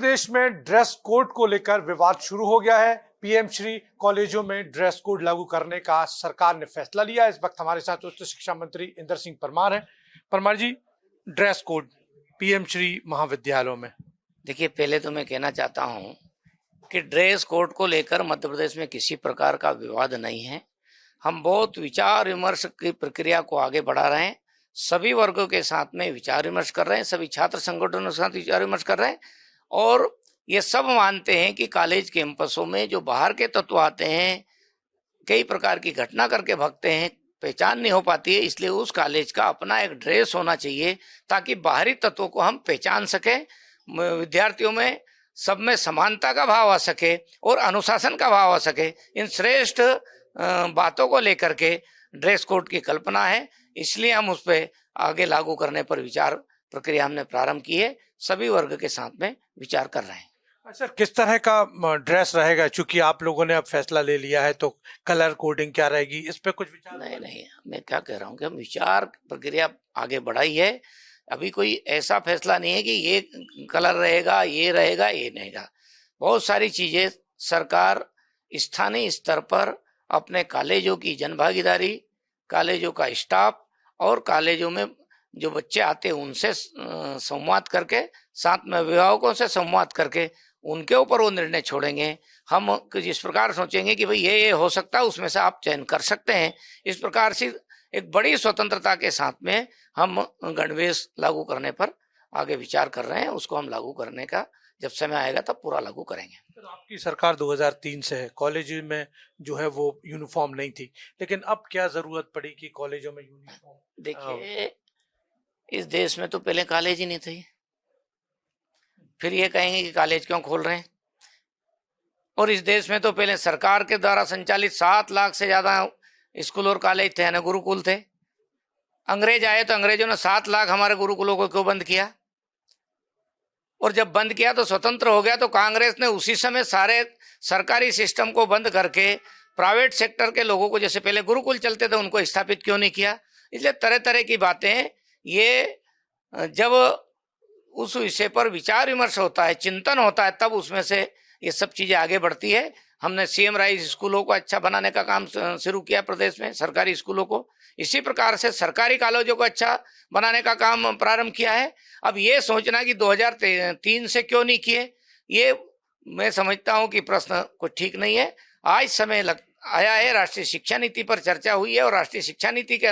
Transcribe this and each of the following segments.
प्रदेश में dress code को लेकर विवाद शुरू हो गया है। पीएम श्री कॉलेजों में ड्रेस कोड लागू करने का सरकार ने फैसला लिया। इस वक्त हमारे साथ उच्च शिक्षा मंत्री इंदर सिंह परमार हैं। परमार जी, ड्रेस कोड पीएम श्री महाविद्यालयों में, देखिए, पहले तो मैं कहना चाहता हूं कि ड्रेस कोड को लेकर मध्य प्रदेश में किसी प्रकार का विवाद नहीं है। हम बहुत विचार विमर्श की प्रक्रिया को आगे बढ़ा रहे हैं। सभी वर्गों के साथ में विचार विमर्श कर रहे हैं, सभी छात्र संगठनों के साथ विचार विमर्श कर रहे हैं और ये सब मानते हैं कि कॉलेज कैंपसों में जो बाहर के तत्व आते हैं, कई प्रकार की घटना करके भागते हैं, पहचान नहीं हो पाती है, इसलिए उस कॉलेज का अपना एक ड्रेस होना चाहिए ताकि बाहरी तत्वों को हम पहचान सकें, विद्यार्थियों में सब में समानता का भाव आ सके और अनुशासन का भाव आ सके। इन श्रेष्ठ बातों को लेकर के ड्रेस कोड की कल्पना है, इसलिए हम उस पर आगे लागू करने पर विचार प्रक्रिया हमने प्रारंभ की है। सभी वर्ग के साथ में विचार कर रहे हैं। अच्छा, किस तरह का ड्रेस रहेगा? चूंकि आप लोगों ने अब फैसला ले लिया है, तो कलर कोडिंग क्या रहेगी, इस पे कुछ विचार? नहीं, मैं क्या कह रहा हूँ कि हम विचार प्रक्रिया आगे बढ़ाई है। अभी कोई ऐसा फैसला नहीं है कि ये कलर रहेगा, ये रहेगा, ये नहीं रहेगा। बहुत सारी चीजें सरकार स्थानीय स्तर पर अपने कॉलेजों की जनभागीदारी, कॉलेजों का स्टाफ और कॉलेजों में जो बच्चे आते हैं उनसे संवाद करके, साथ में अभिभावकों से संवाद करके उनके ऊपर वो निर्णय छोड़ेंगे। हम जिस प्रकार सोचेंगे कि भाई ये हो सकता है, उसमें से आप चयन कर सकते हैं। इस प्रकार से एक बड़ी स्वतंत्रता के साथ में हम गणवेश लागू करने पर आगे विचार कर रहे हैं। उसको हम लागू करने का जब समय आएगा तब पूरा लागू करेंगे। तो आपकी सरकार 2003 से है, कॉलेज में जो है वो यूनिफॉर्म नहीं थी, लेकिन अब क्या जरूरत पड़ी कि कॉलेजों में यूनिफॉर्म? देखिए, इस देश में तो पहले कॉलेज ही नहीं थे, फिर ये कहेंगे कि कॉलेज क्यों खोल रहे हैं। और इस देश में तो पहले सरकार के द्वारा संचालित 7 लाख से ज्यादा स्कूल और कॉलेज थे, यानी गुरुकुल थे। अंग्रेज आए तो अंग्रेजों ने 7 लाख हमारे गुरुकुलों को क्यों बंद किया? और जब बंद किया तो स्वतंत्र हो गया, तो कांग्रेस ने उसी समय सारे सरकारी सिस्टम को बंद करके प्राइवेट सेक्टर के लोगों को, जैसे पहले गुरुकुल चलते थे, उनको स्थापित क्यों नहीं किया? इसलिए तरह तरह की बातें, ये जब उस विषय पर विचार विमर्श होता है, चिंतन होता है, तब उसमें से ये सब चीजें आगे बढ़ती है। हमने सीएम राइज स्कूलों को अच्छा बनाने का काम शुरू किया प्रदेश में, सरकारी स्कूलों को। इसी प्रकार से सरकारी कॉलेजों को अच्छा बनाने का काम प्रारंभ किया है। अब ये सोचना कि 2003 से क्यों नहीं किए, ये मैं समझता हूँ कि प्रश्न कोई ठीक नहीं है। आज समय आया है, राष्ट्रीय शिक्षा नीति पर चर्चा हुई है और राष्ट्रीय शिक्षा नीति के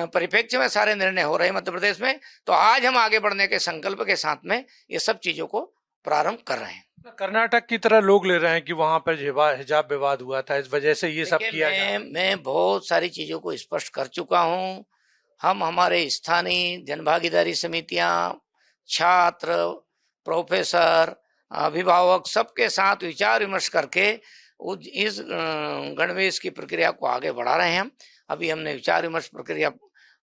परिप्रेक्ष्य में सारे निर्णय हो रहे हैं मध्य प्रदेश में। तो आज हम आगे बढ़ने के संकल्प के साथ में ये सब चीजों को प्रारंभ कर रहे हैं। कर्नाटक की तरह लोग ले रहे हैं कि वहां पर हिजाब विवाद हुआ था, इस वजह से ये सब किया गया। मैं बहुत सारी चीजों को स्पष्ट कर चुका हूं। हम हमारे स्थानीय जनभागीदारी समितियां, छात्र, प्रोफेसर, अभिभावक सबके साथ विचार विमर्श करके इस गणवेश की प्रक्रिया को आगे बढ़ा रहे हैं। अभी हमने विचार विमर्श प्रक्रिया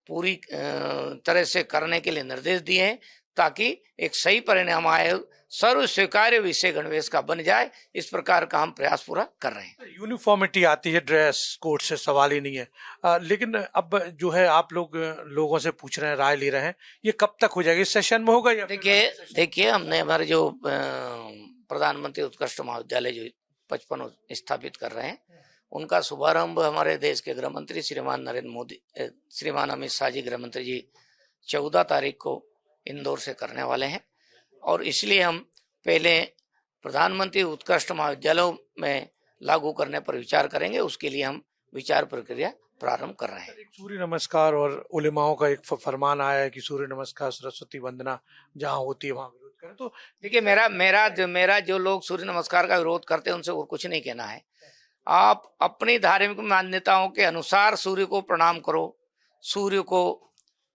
पूरी तरह से करने के लिए निर्देश दिए हैं ताकि एक सही परिणाम आए, सर्व स्वीकार्य विषय गणवेश का बन जाए। इस प्रकार का हम प्रयास पूरा कर रहे हैं। यूनिफॉर्मिटी आती है ड्रेस कोड से, सवाल ही नहीं है। लेकिन अब जो है आप लोगों से पूछ रहे हैं, राय ले रहे हैं, ये कब तक हो जाएगा? इस सेशन में होगा या? देखिए, हमने हमारे जो प्रधानमंत्री उत्कृष्ट महाविद्यालय जो 55 स्थापित कर रहे हैं, उनका शुभारंभ हमारे देश के गृह मंत्री श्रीमान नरेंद्र मोदी, श्रीमान अमित शाह जी, गृह मंत्री जी 14 तारीख को इंदौर से करने वाले हैं। और इसलिए हम पहले प्रधानमंत्री उत्कृष्ट महाविद्यालयों में लागू करने पर विचार करेंगे। उसके लिए हम विचार प्रक्रिया प्रारंभ कर रहे हैं। एक सूर्य नमस्कार और उलेमाओं का एक फरमान आया है कि सूर्य नमस्कार, सरस्वती वंदना जहां होती है वहां विरोध करें। तो देखिए, मेरा जो लोग सूर्य नमस्कार का विरोध करते हैं उनसे और कुछ नहीं कहना है। आप अपनी धार्मिक मान्यताओं के अनुसार सूर्य को प्रणाम करो, सूर्य को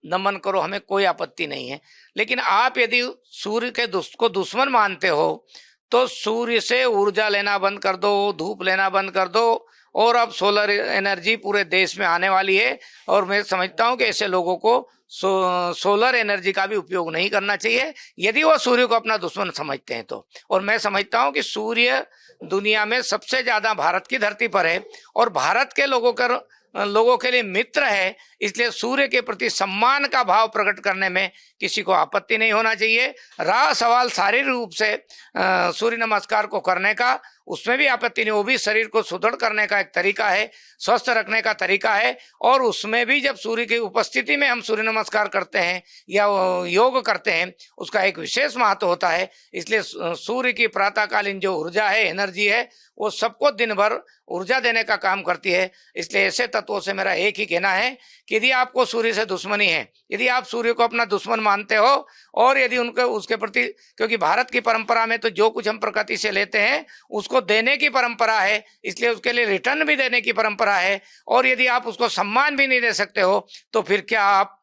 नमन करो, हमें कोई आपत्ति नहीं है। लेकिन आप यदि सूर्य के को दुश्मन मानते हो तो सूर्य से ऊर्जा लेना बंद कर दो, धूप लेना बंद कर दो। और अब सोलर एनर्जी पूरे देश में आने वाली है और मैं समझता हूं कि ऐसे लोगों को सोलर एनर्जी का भी उपयोग नहीं करना चाहिए यदि वो सूर्य को अपना दुश्मन समझते हैं तो। और मैं समझता हूं कि सूर्य दुनिया में सबसे ज्यादा भारत की धरती पर है और भारत के लोगों का लोगों के लिए मित्र है, इसलिए सूर्य के प्रति सम्मान का भाव प्रकट करने में किसी को आपत्ति नहीं होना चाहिए। रहा सवाल शारीरिक रूप से सूर्य नमस्कार को करने का, उसमें भी आपत्ति नहीं, वो भी शरीर को सुदृढ़ करने का एक तरीका है, स्वस्थ रखने का तरीका है। और उसमें भी जब सूर्य की उपस्थिति में हम सूर्य नमस्कार करते हैं या योग करते हैं, उसका एक विशेष महत्व होता है। इसलिए सूर्य की प्रातःकालीन जो ऊर्जा है, एनर्जी है, वो सबको दिन भर ऊर्जा देने का काम करती है। इसलिए ऐसे तत्वों से मेरा एक ही कहना है कि यदि आपको सूर्य से दुश्मनी है, यदि आप सूर्य को अपना दुश्मन मानते हो, और यदि उनके उसके प्रति, क्योंकि भारत की परंपरा में तो जो कुछ हम प्रकृति से लेते हैं उसको देने की परंपरा है, इसलिए उसके लिए रिटर्न भी देने की परंपरा है। और यदि आप उसको सम्मान भी नहीं दे सकते हो, तो फिर क्या आप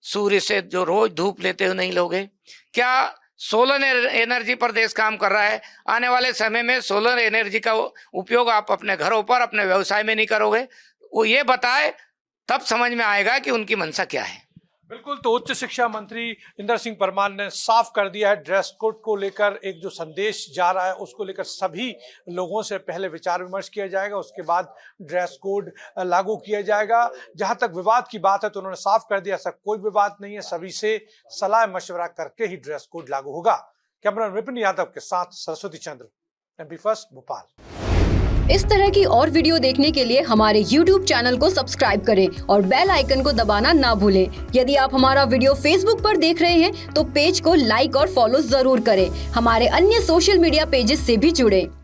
सूर्य से जो रोज धूप लेते हो नहीं लोगे? क्या सोलर एनर्जी पर देश काम कर रहा है, आने वाले समय में सोलर एनर्जी का उपयोग आप अपने घरों पर, अपने व्यवसाय में नहीं करोगे? वो ये बताए, तब समझ में आएगा कि उनकी मंशा क्या है। बिल्कुल, तो उच्च शिक्षा मंत्री इंदर सिंह परमार ने साफ कर दिया है, ड्रेस कोड को लेकर एक जो संदेश जा रहा है उसको लेकर सभी लोगों से पहले विचार विमर्श किया जाएगा, उसके बाद ड्रेस कोड लागू किया जाएगा। जहां तक विवाद की बात है तो उन्होंने साफ कर दिया, ऐसा कोई विवाद नहीं है, सभी से सलाह मशवरा करके ही ड्रेस कोड लागू होगा। कैमरा विपिन यादव के साथ सरस्वती चंद्र, MP फर्स्ट, भोपाल। इस तरह की और वीडियो देखने के लिए हमारे YouTube चैनल को सब्सक्राइब करें और बेल आइकन को दबाना ना भूलें। यदि आप हमारा वीडियो Facebook पर देख रहे हैं तो पेज को लाइक और फॉलो जरूर करें। हमारे अन्य सोशल मीडिया पेजेस से भी जुड़ें।